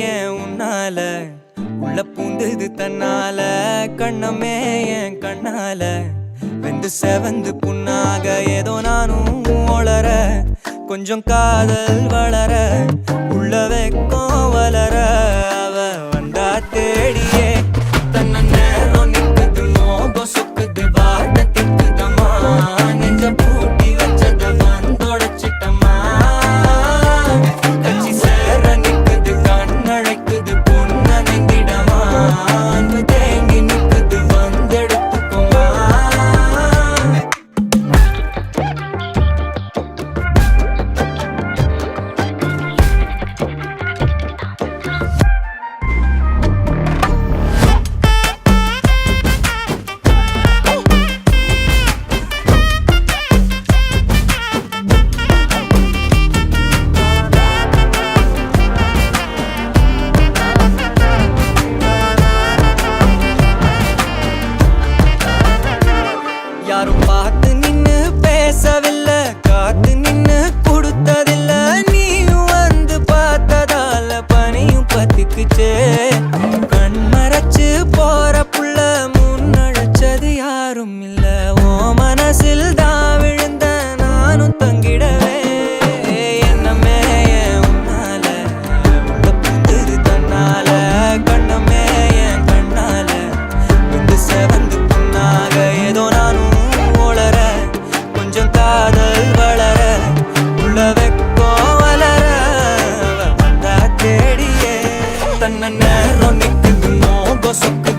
ஏன் உன்னால உள்ள பூந்தது தன்னால கண்ணமே என் கண்ணால வெந்து செவந்து புண்ணாக ஏதோ நானும் ஒளர கொஞ்சம் காதல் வளர உள்ள வெக்கம் வளர அவ வந்தா தேடியே தன்ன நேரம் நிக்குது மோகம் சொக்குது வாட்ட திக்குதம்மா நெஞ்ச பூட்டி வச்சத வந்தொடச்சிட்டம்மா கட்சி சேர நிக்குது கண்ணழைக்குது பொண்ண நெங்கிடமா அன்பு தேங்கி நிக்குது வந்தெடுத்துக்குமா யாரும் பார்த்து நின்னு பேசவில்லை காத்து நின்னு கொடுத்ததில்லை நீயும் வந்து பார்த்ததால பனியும் பத்திக்குச்சே கண் மறைச்சு போற புள்ள முன்னழைச்சது யாரும் இல்ல ஓ மனசில் தான் விழுந்த நானும் தங்கிடவே என்னமே என் உன்னால உள்ள புந்தது தன்னால கண்ணமே என் கண்ணால வந்து செவந்து புண்ணாக ஏதோ நானும் ஒளர கொஞ்சம் காதல் வளர உள்ள வெக்கம் வளர அவ வந்தா தேடியே தன்ன நேரம் நிக்குது மோகம் சொக்கு